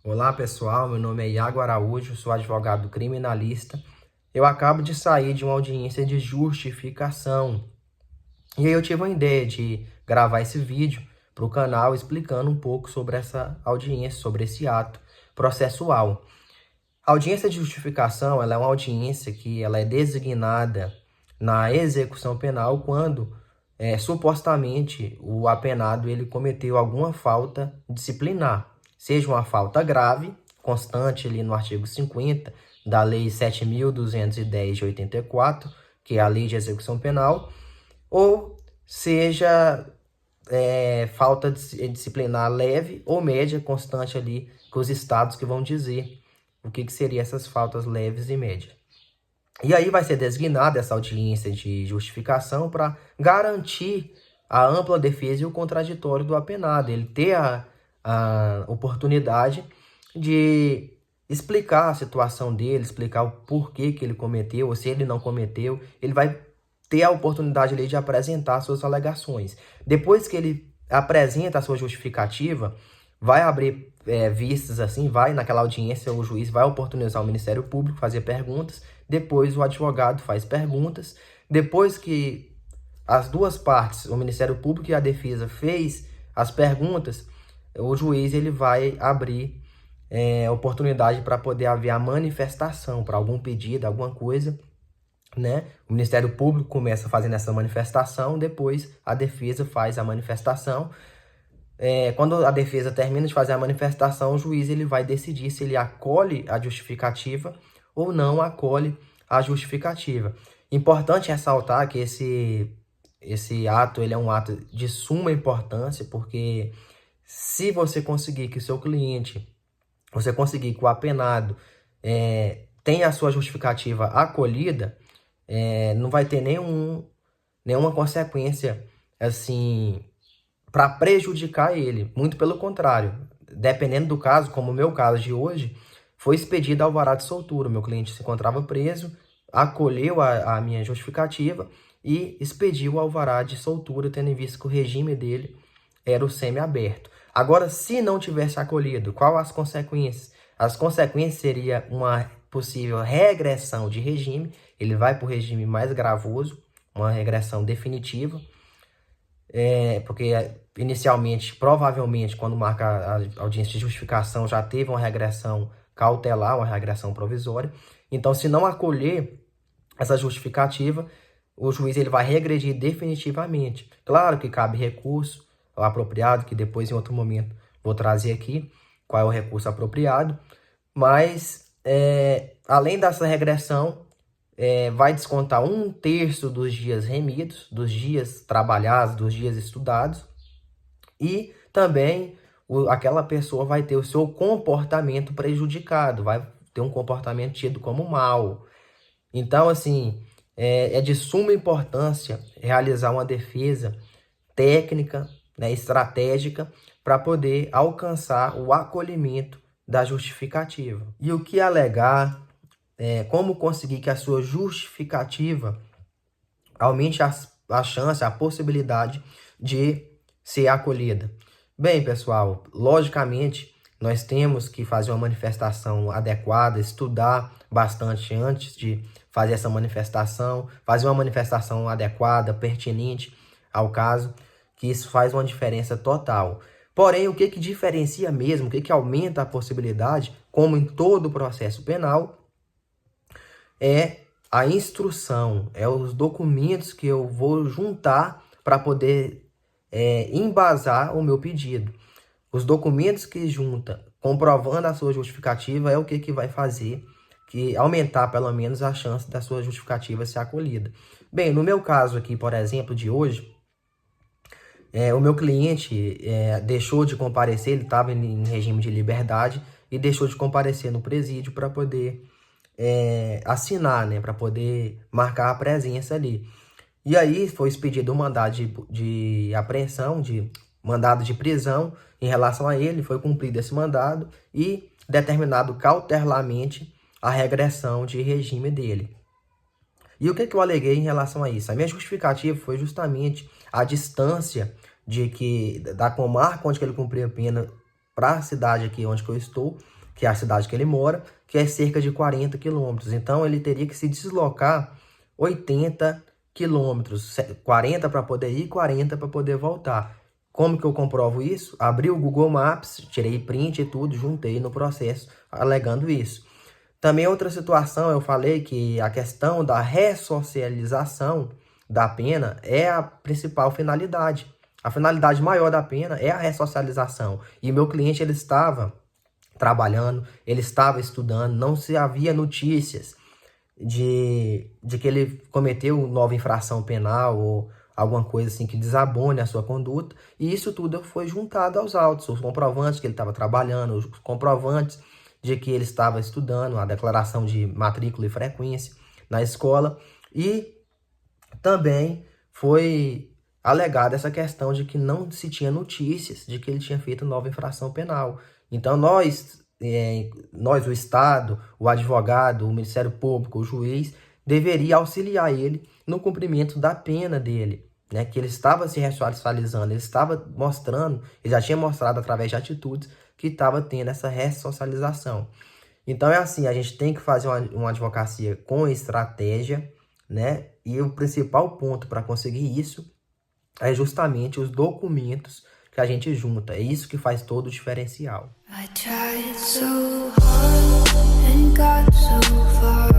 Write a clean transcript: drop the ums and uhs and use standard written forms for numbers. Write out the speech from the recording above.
Olá pessoal, meu nome é Iago Araújo, sou advogado criminalista. Eu acabo de sair de uma audiência de justificação e aí eu tive uma ideia de gravar esse vídeo para o canal explicando um pouco sobre essa audiência, sobre esse ato processual. A audiência de justificação ela é uma audiência que ela é designada na execução penal quando supostamente o apenado ele cometeu alguma falta disciplinar, seja uma falta grave, constante ali no artigo 50 da Lei 7.210 de 84, que é a Lei de Execução Penal, ou seja falta disciplinar leve ou média, constante ali com os estados que vão dizer o que seriam essas faltas leves e médias. E aí vai ser designada essa audiência de justificação para garantir a ampla defesa e o contraditório do apenado, ele ter a oportunidade de explicar a situação dele, explicar o porquê que ele cometeu, ou se ele não cometeu, ele vai ter a oportunidade ali de apresentar suas alegações. Depois que ele apresenta a sua justificativa, vai abrir vistas assim, vai naquela audiência, o juiz vai oportunizar o Ministério Público, fazer perguntas, depois o advogado faz perguntas, depois que as duas partes, o Ministério Público e a defesa, fez as perguntas, o juiz ele vai abrir oportunidade para poder haver a manifestação, para algum pedido, alguma coisa, né? O Ministério Público começa fazendo essa manifestação, depois a defesa faz a manifestação. Quando a defesa termina de fazer a manifestação, o juiz ele vai decidir se ele acolhe a justificativa ou não acolhe a justificativa. Importante ressaltar que esse ato ele é um ato de suma importância, porque se você conseguir que o seu cliente, você conseguir que o apenado tenha a sua justificativa acolhida, não vai ter nenhuma consequência assim para prejudicar ele. Muito pelo contrário. Dependendo do caso, como o meu caso de hoje, foi expedido alvará de soltura. O meu cliente se encontrava preso, acolheu a minha justificativa e expediu o alvará de soltura, tendo em vista que o regime dele era o semiaberto. Agora, se não tivesse acolhido, qual as consequências? As consequências seria uma possível regressão de regime, ele vai para o regime mais gravoso, uma regressão definitiva, porque inicialmente, provavelmente, quando marca a audiência de justificação, já teve uma regressão cautelar, uma regressão provisória. Então, se não acolher essa justificativa, o juiz ele vai regredir definitivamente. Claro que cabe recurso apropriado, que depois, em outro momento, vou trazer aqui qual é o recurso apropriado, mas, além dessa regressão, vai descontar 1/3 dos dias remidos, dos dias trabalhados, dos dias estudados, e também aquela pessoa vai ter o seu comportamento prejudicado, vai ter um comportamento tido como mau. Então, assim, é de suma importância realizar uma defesa técnica, né, estratégica, para poder alcançar o acolhimento da justificativa. E o que alegar, como conseguir que a sua justificativa aumente a chance, a possibilidade de ser acolhida. Bem, pessoal, logicamente, nós temos que fazer uma manifestação adequada, estudar bastante antes de fazer essa manifestação, fazer uma manifestação adequada, pertinente ao caso, que isso faz uma diferença total. Porém, o que diferencia mesmo, o que aumenta a possibilidade, como em todo o processo penal, é a instrução, é os documentos que eu vou juntar para poder embasar o meu pedido. Os documentos que junta comprovando a sua justificativa é o que vai fazer que aumentar pelo menos a chance da sua justificativa ser acolhida. Bem, no meu caso aqui, por exemplo, de hoje, o meu cliente deixou de comparecer, ele estava em regime de liberdade e deixou de comparecer no presídio para poder assinar, né, para poder marcar a presença ali. E aí foi expedido um mandado de apreensão, de mandado de prisão em relação a ele, foi cumprido esse mandado e determinado cautelarmente a regressão de regime dele. E o que eu aleguei em relação a isso? A minha justificativa foi justamente a distância da comarca onde ele cumpriu a pena para a cidade aqui onde que eu estou, que é a cidade que ele mora, que é cerca de 40 quilômetros. Então, ele teria que se deslocar 80 quilômetros, 40 para poder ir, 40 para poder voltar. Como que eu comprovo isso? Abri o Google Maps, tirei print e tudo, juntei no processo, alegando isso. Também outra situação, eu falei que a questão da ressocialização da pena é a principal finalidade. A finalidade maior da pena é a ressocialização. E meu cliente, ele estava trabalhando, ele estava estudando, não se havia notícias de que ele cometeu nova infração penal ou alguma coisa assim que desabone a sua conduta. E isso tudo foi juntado aos autos, os comprovantes que ele estava trabalhando, os comprovantes de que ele estava estudando, a declaração de matrícula e frequência na escola. E também foi alegada essa questão de que não se tinha notícias de que ele tinha feito nova infração penal. Então, nós, o Estado, o advogado, o Ministério Público, o juiz, deveria auxiliar ele no cumprimento da pena dele, né? Que ele estava se ressocializando, ele estava mostrando, ele já tinha mostrado através de atitudes que estava tendo essa ressocialização. Então, é assim, a gente tem que fazer uma advocacia com estratégia, né? E o principal ponto para conseguir isso é justamente os documentos que a gente junta. É isso que faz todo o diferencial. I tried so hard and got so far.